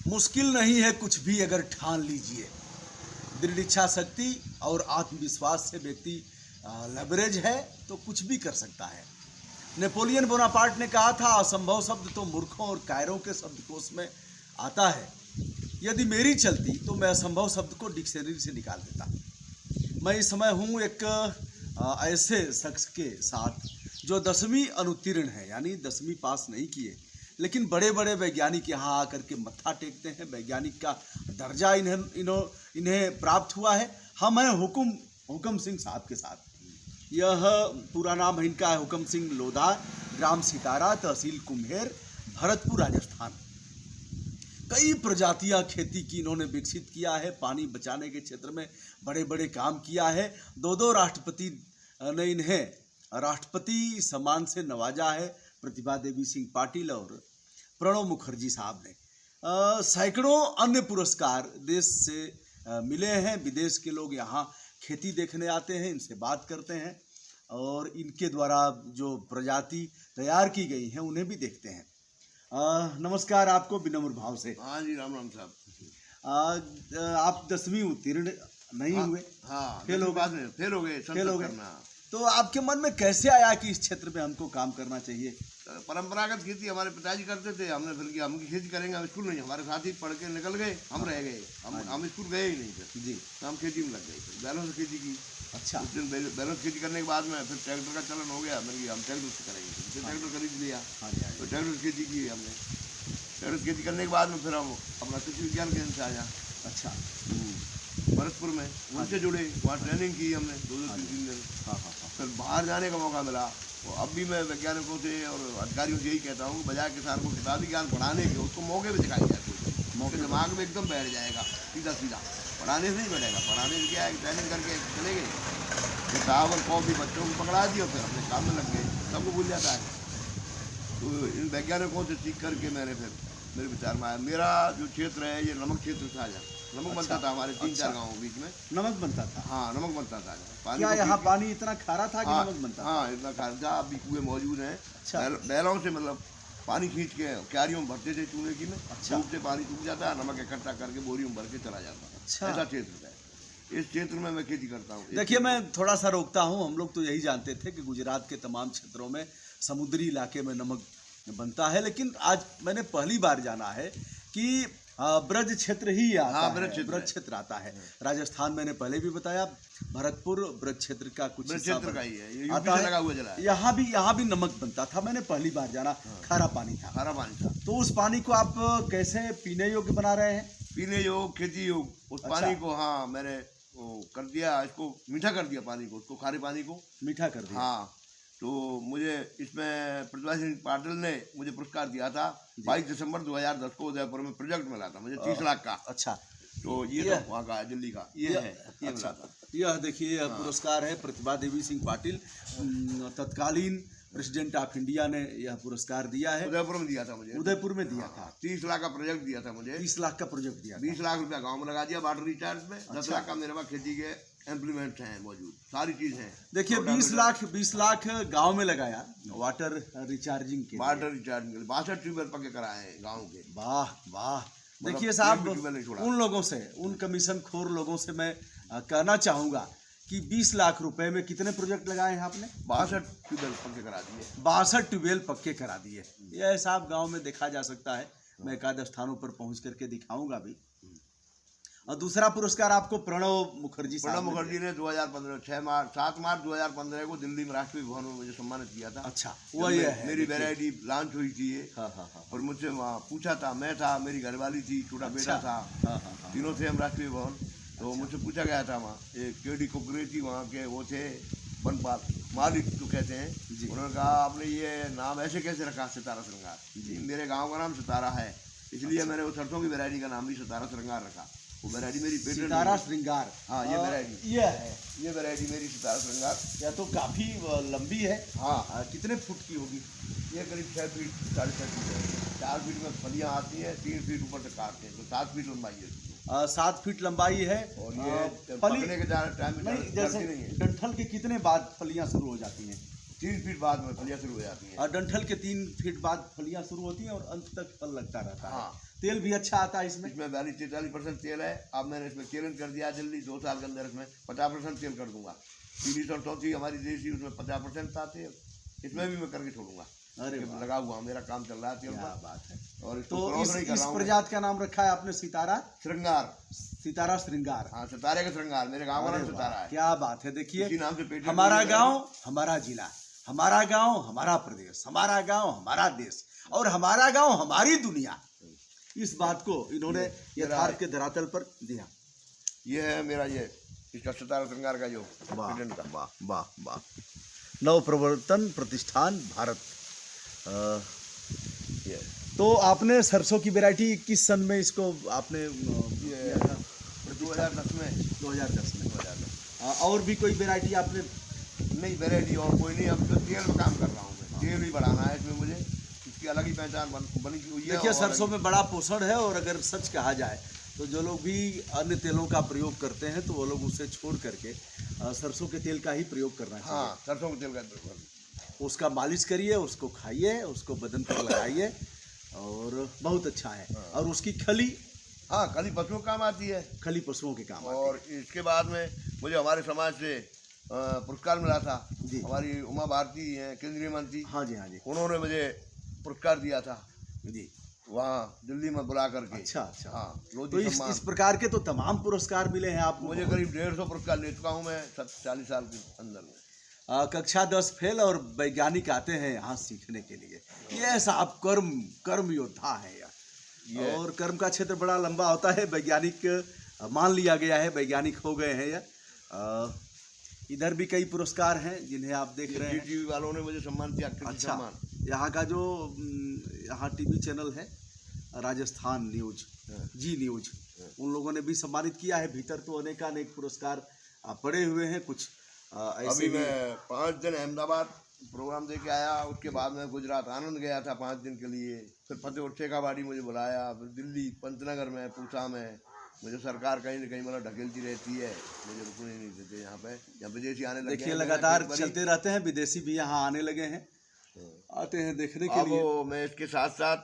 मुश्किल नहीं है कुछ भी अगर ठान लीजिए। दृढ़ इच्छा शक्ति और आत्मविश्वास से व्यक्ति लबरेज है तो कुछ भी कर सकता है। नेपोलियन बोनापार्ट ने कहा था, असंभव शब्द तो मूर्खों और कायरों के शब्दकोश में आता है। यदि मेरी चलती तो मैं असंभव शब्द को डिक्शनरी से निकाल देता। मैं इस समय हूँ एक ऐसे शख्स के साथ जो 10वीं अनुत्तीर्ण है, यानी 10वीं पास नहीं किए, लेकिन बड़े बड़े वैज्ञानिक यहाँ आकर के मत्था टेकते हैं। वैज्ञानिक का दर्जा इन्हें प्राप्त हुआ है। हम हैं हुक्म सिंह साहब के साथ। यह पूरा नाम है इनका है हुक्म सिंह लोधा, ग्राम सितारा, तहसील कुम्हेर, भरतपुर, राजस्थान। कई प्रजातियां खेती की इन्होंने विकसित किया है। पानी बचाने के क्षेत्र में बड़े बड़े काम किया है। दो राष्ट्रपति ने इन्हें राष्ट्रपति सम्मान से नवाजा है, प्रतिभा देवी सिंह पाटिल और प्रणब मुखर्जी साहब ने। सैकड़ों अन्य पुरस्कार देश से मिले हैं। विदेश के लोग यहाँ खेती देखने आते हैं, इनसे बात करते हैं और इनके द्वारा जो प्रजाति तैयार की गई हैं उन्हें भी देखते हैं। नमस्कार आपको विनम्र भाव से। हाँ जी, राम राम साहब। आप 10वीं उत्तीर्ण नहीं हुए? हाँ, फेल हो गए। तो आपके मन में कैसे आया कि इस क्षेत्र में हमको काम करना चाहिए? परंपरागत खेती हमारे पिताजी करते थे, हमने फिर किया हम की खेती करेंगे। हम स्कूल नहीं, हमारे साथी पढ़ के निकल गए, हम रह गए। हम स्कूल गए ही नहीं फिर जी, तो हम खेती में लग गए। बैलों से खेती की। अच्छा। उस दिन बैलों से खेती करने के बाद में फिर ट्रैक्टर का चलन हो गया। मैंने हम ट्रैक्टर से करेंगे, फिर ट्रैक्टर खरीद लिया। तो ट्रैक्टर से खेती की हमने। ट्रैक्टर से खेती करने के बाद में फिर हम अपना कृषि विज्ञान केंद्र से आया। अच्छा। भरतपुर में उनसे जुड़े, वहाँ ट्रेनिंग की हमने 2-3 दिन। फिर बाहर जाने का मौका मिला। तो अब भी मैं वैज्ञानिकों से और अधिकारियों से यही कहता हूँ कि बजाय किसान को किताबी ज्ञान पढ़ाने के उसको मौके पे दिखाई जाए। मौके दिमाग में एकदम बैठ जाएगा सीधा। पढ़ाने से नहीं बैठेगा। पढ़ाने से क्या है, ट्रेनिंग करके चले गए, किताब और कॉपी बच्चों को पकड़ा दी और फिर अपने काम में लग गए, सबको भूल जाता है। तो इन वैज्ञानिकों से सीख करके मैंने फिर मेरे विचार में आया, मेरा जो क्षेत्र है ये नमक क्षेत्र था। जहाँ नमक बनता था हमारे 3-4 गाँव बीच में नमक बनता था। हाँ, नमक बनता था। क्या यहाँ पानी इतना खारा था कि नमक बनता था? हाँ, इतना खारा था। अभी कुएं मौजूद हैं। अच्छा। बैलों से मतलब पानी खींच के क्यारियों में भरते थे चूल्हे की में। अच्छा। से पानी सूख जाता है, नमक इकट्ठा करके बोरियों में भर के चला जाता है। अच्छा। ऐसा क्षेत्र है। इस क्षेत्र में मैं खेती करता हूँ। देखिए, मैं थोड़ा सा रोकता हूँ। हम लोग तो यही जानते थे कि गुजरात के तमाम क्षेत्रों में समुद्री इलाके में नमक बनता है, लेकिन आज मैंने पहली बार जाना है कि ब्रज क्षेत्र ही आता है। ब्रज क्षेत्र आता है। राजस्थान मैंने पहले भी बताया, भरतपुर ब्रज क्षेत्र का कुछ क्षेत्र का ही है, ये यूपी से लगा हुआ जिला है। यहाँ भी नमक बनता था। मैंने पहली बार जाना। खारा पानी था। खारा पानी था। तो उस पानी को आप कैसे पीने योग्य बना रहे हैं? पीने योग्य, खेती योग्य। उस पानी को हाँ मैंने कर दिया, इसको मीठा कर दिया पानी को, उसको खारे पानी को मीठा कर दिया। हाँ, तो मुझे इसमें प्रतिभा सिंह पाटिल ने मुझे पुरस्कार दिया था। 22 दिसंबर 2010 को उदयपुर में प्रोजेक्ट मिला था मुझे 30 लाख का। अच्छा। तो ये तो वहाँ का दिल्ली का ये है। ये मिला था। यह देखिए, यह पुरस्कार है। प्रतिभा देवी सिंह पाटिल, तत्कालीन प्रेसिडेंट ऑफ इंडिया ने यह पुरस्कार दिया है। उदयपुर में दिया था मुझे। उदयपुर में दिया था। 30 लाख का प्रोजेक्ट दिया था मुझे। 30 लाख का प्रोजेक्ट दिया। 20 लाख रुपया गाँव में लगा दिया वाटर रिचार्ज में। 10 लाख का मेरे पास खेती के इम्प्लीमेंट्स हैं मौजूद, सारी चीज हैं। देखिए, 20 लाख गांव में लगाया वाटर रिचार्जिंग के। 62 ट्यूबवेल पक्के कराए हैं गांव के। वाह वाह। देखिए साहब, उन लोगों से, उन कमीशन खोर लोगों से मैं कहना चाहूंगा कि 20 लाख रुपए में कितने प्रोजेक्ट लगाए हैं आपने? 62 ट्यूबवेल पक्के करा दिए। 62 ट्यूबवेल पक्के करा दिए। यह साहब गाँव में देखा जा सकता है। मैं एकाध स्थानों पर पहुंच करके दिखाऊंगा भी। और दूसरा पुरस्कार आपको प्रणब मुखर्जी ने 2015 7 मार्च 2015 को दिल्ली में राष्ट्रीय भवन में मुझे सम्मानित किया था। अच्छा, वो ये है। मेरी वैरायटी लॉन्च हुई थी ये। और मुझसे वहाँ पूछा था, मैं था, मेरी घरवाली थी, छोटा बेटा था। तीनों थे हम राष्ट्रीय भवन। तो मुझसे पूछा गया था, वहाँ एक केडी कुकरे थी, वहाँ के वो थे वनपाल मालिक जो कहते हैं। उन्होंने कहा, आपने ये नाम ऐसे कैसे रखा, सितारा श्रृंगार? मेरे गाँव का नाम सितारा है, इसलिए मैंने वो सरसों की वैरायटी का नाम भी सितारा श्रृंगार रखा। वो वैरायटी मेरी सितारा श्रृंगार। हाँ, ये वैरायटी ये है। ये वैरायटी मेरी सितारा श्रृंगार। या तो काफ़ी लंबी है। हाँ। कितने फुट की होगी? ये करीब 6 फीट 6.5 फीट है। 4 फीट में फलियाँ आती हैं, 3 फीट ऊपर से काटते हैं, तो 7 फीट लंबाई है। 7 फीट लंबाई है। और ये पकने के टाइम में जैसे डंठल के कितने बाद फलियाँ शुरू हो जाती हैं? 3 फीट बाद में फलियाँ शुरू हो जाती हैं। और डंठल के 3 फीट बाद फलियाँ शुरू होती हैं और अंत तक फल लगता रहता है। हाँ। तेल भी अच्छा आता है इसमें? इसमें 42-43% तेल है। अब मैंने इसमें चैलेंज कर दिया जल्दी 2 साल के अंदर इसमें 50% तेल कर दूंगा। पीली सरसों थी हमारी देसी, उसमें 50% था तेल, इसमें भी मैं करके छोड़ूंगा। अरे लगा हुआ मेरा काम चल रहा है तेल क्या का। बात है। और तो इस प्रजाति का नाम रखा है आपने सितारा श्रृंगार। सितारा श्रृंगार। हाँ, सितारे का श्रृंगार, मेरे गाँव का नाम सितारा है। क्या बात है। देखिए इसी नाम से पेटेंट हमारा मिला है। गांव हमारा जिला, हमारा गांव हमारा प्रदेश, हमारा गांव हमारा देश और हमारा गांव हमारी दुनिया, इस बात को इन्होंने यथार्थ के धरातल पर दिया। ये है मेरा ये इसका सितारा श्रृंगार का जो पेटेंट का। वाह वाह वाह। नव प्रवर्तन प्रतिष्ठान भारत। ये तो आपने सरसों की वैरायटी किस सन में इसको आपने ये 2010 में 2010 और भी कोई वैरायटी आपने? नहीं, वैरायटी और कोई नहीं। अब तो तेल में काम कर रहा हूँ मैं, तेल ही बढ़ाना है इसमें मुझे, इसकी अलग ही पहचान बनी हुई है। देखिए सरसों में बड़ा पोषण है और अगर सच कहा जाए तो जो लोग भी अन्य तेलों का प्रयोग करते हैं तो वो लोग उसे छोड़ करके सरसों के तेल का ही प्रयोग करना चाहिए। हाँ, सरसों के तेल का प्रयोग। उसका मालिश करिए, उसको खाइए, उसको बदन पर लगाइए और बहुत अच्छा है। और उसकी खली, हाँ, खली पशुओं काम आती है। खली पशुओं के काम आती और इसके बाद में मुझे हमारे समाज से पुरस्कार मिला था जी। हमारी उमा भारती हैं केंद्रीय मंत्री। हाँ जी हाँ जी। उन्होंने मुझे पुरस्कार दिया था जी, वहाँ दिल्ली में बुला करके। अच्छा अच्छा। हाँ, तो इस प्रकार के तो तमाम पुरस्कार मिले हैं आपको? मुझे करीब 150 पुरस्कार ले चुका हूँ मैं 40 साल के अंदर में। कक्षा 10 फेल और वैज्ञानिक आते हैं यहाँ सीखने के लिए। ये ऐसा आप कर्म योद्धा है यार। और कर्म का क्षेत्र बड़ा लंबा होता है। वैज्ञानिक मान लिया गया है, वैज्ञानिक हो गए हैं यार। इधर भी कई पुरस्कार हैं जिन्हें आप देख रहे हैं। टीवी वालों ने मुझे सम्मान दिया। अच्छा, यहाँ का जो यहाँ टीवी चैनल है राजस्थान न्यूज, जी न्यूज, उन लोगों ने भी सम्मानित किया है। भीतर तो अनेकानेक पुरस्कार पड़े हुए हैं। कुछ ऐसे अभी मैं 5 दिन अहमदाबाद प्रोग्राम दे के आया, उसके बाद मैं गुजरात आनंद गया था 5 दिन के लिए। फिर फतेहपुर शेखावाटी मुझे बुलाया, फिर दिल्ली पंचनगर में, पूसा में। मुझे सरकार कहीं न कहीं मतलब ढकेलती रहती है, मुझे रुकने नहीं देते यहाँ पे। यहाँ विदेशी आने लगे। देखिए लगातार चलते रहते हैं, विदेशी भी यहाँ आने लगे हैं, आते हैं देखने के लिए। अब मैं इसके साथ साथ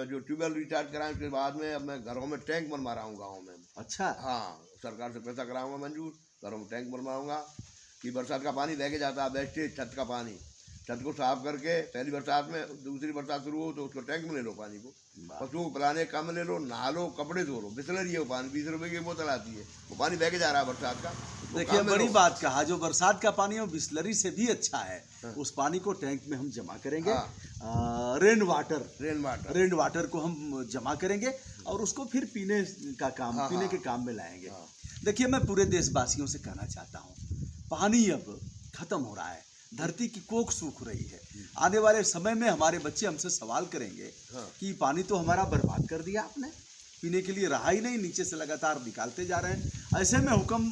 जो ट्यूबवेल रिचार्ज कराए उसके बाद में अब मैं घरों में टैंक बनवा रहा हूँ गाँव में। अच्छा। हाँ, सरकार से पैसा कराऊंगा मंजूर, घरों में टैंक बनवाऊंगा कि बरसात का पानी बह के जाता है वेस्टेज, छत का पानी, छत को साफ करके पहली बरसात में, दूसरी बरसात शुरू हो तो उसको टैंक में ले लो पानी को, पशुओं को पिलाने काम में ले लो, नहा लो, कपड़े धो लो। बिसलरी है वो पानी, 20 रुपए की बोतल आती है, वो पानी बह के जा रहा है बरसात का। देखिए बड़ी बात कहा, जो बरसात का पानी है वो बिसलरी से भी अच्छा है। उस पानी को टैंक में हम जमा करेंगे। रेन वाटर को हम जमा करेंगे और उसको फिर पीने के काम में लाएंगे। देखिए मैं पूरे देशवासियों से कहना चाहता हूँ, पानी अब खत्म हो रहा है, धरती की कोख सूख रही है। आने वाले समय में हमारे बच्चे हमसे सवाल करेंगे कि पानी तो हमारा बर्बाद कर दिया आपने, पीने के लिए रहा ही नहीं, नीचे से लगातार निकालते जा रहे हैं। ऐसे में हुक्म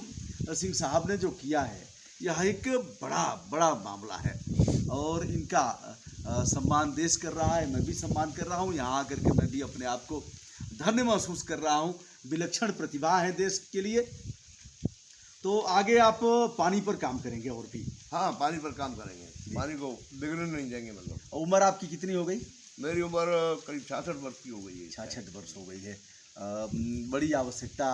सिंह साहब ने जो किया है यह एक बड़ा मामला है और इनका सम्मान देश कर रहा है, मैं भी सम्मान कर रहा हूँ। यहाँ आकर के मैं भी अपने आप को धन्य महसूस कर रहा हूँ। विलक्षण प्रतिभा है देश के लिए। तो आगे आप पानी पर काम करेंगे और भी? हाँ, पानी पर काम करेंगे, पानी को बिगड़ने नहीं देंगे। मतलब उम्र आपकी कितनी हो गई? मेरी उम्र करीब 66 वर्ष की हो गई है। 66 वर्ष हो गई है। बड़ी आवश्यकता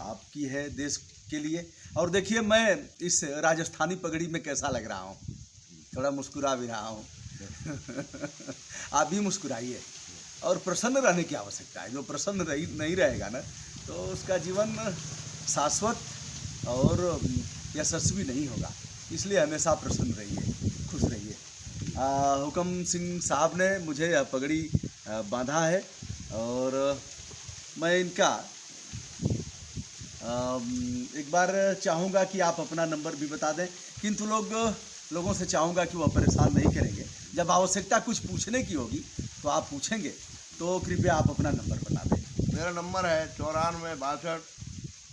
आपकी है देश के लिए। और देखिए मैं इस राजस्थानी पगड़ी में कैसा लग रहा हूँ, थोड़ा मुस्कुरा भी रहा हूँ। आप भी मुस्कुराइए और प्रसन्न रहने की आवश्यकता है। जो प्रसन्न नहीं रहेगा ना तो उसका जीवन शाश्वत और यशस्वी नहीं होगा। इसलिए हमेशा प्रसन्न रहिए, खुश रहिए। हुक्म सिंह साहब ने मुझे यह पगड़ी बांधा है और मैं इनका एक बार चाहूँगा कि आप अपना नंबर भी बता दें, किंतु लोगों से चाहूँगा कि वह परेशान नहीं करेंगे। जब आवश्यकता कुछ पूछने की होगी तो आप पूछेंगे, तो कृपया आप अपना नंबर बता दें। मेरा नंबर है 94 62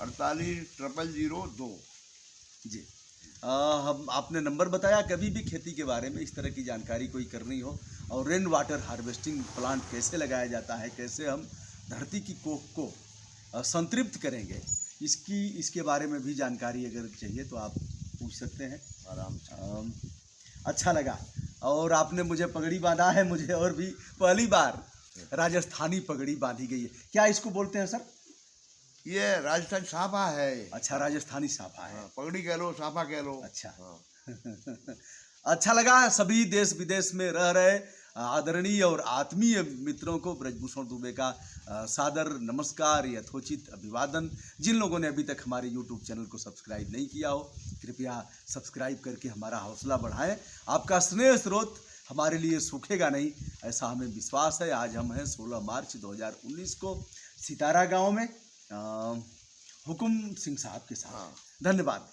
48 002 जी। हम आपने नंबर बताया। कभी भी खेती के बारे में इस तरह की जानकारी कोई करनी हो और रेन वाटर हार्वेस्टिंग प्लांट कैसे लगाया जाता है, कैसे हम धरती की कोख को संतृप्त करेंगे, इसके बारे में भी जानकारी अगर चाहिए तो आप पूछ सकते हैं आराम से। अच्छा लगा और आपने मुझे पगड़ी बांधा है, मुझे और भी पहली बार राजस्थानी पगड़ी बांधी गई है, क्या इसको बोलते हैं सर? ये राजस्थानी साफा है। अच्छा, राजस्थानी साफा है। हाँ, पगड़ी कह लो, साफा कह लो। अच्छा। हाँ। अच्छा लगा सभी देश विदेश में रह रहे आदरणीय और आत्मीय मित्रों को ब्रजभूषण दुबे का सादर नमस्कार, यथोचित अभिवादन। जिन लोगों ने अभी तक हमारे YouTube चैनल को सब्सक्राइब नहीं किया हो, कृपया सब्सक्राइब करके हमारा हौसला बढ़ाएं। आपका स्नेह स्रोत हमारे लिए सूखेगा नहीं, ऐसा हमें विश्वास है। आज हम हैं 16 मार्च 2019 को सितारा गांव में हुकुम सिंह साहब के साथ। धन्यवाद।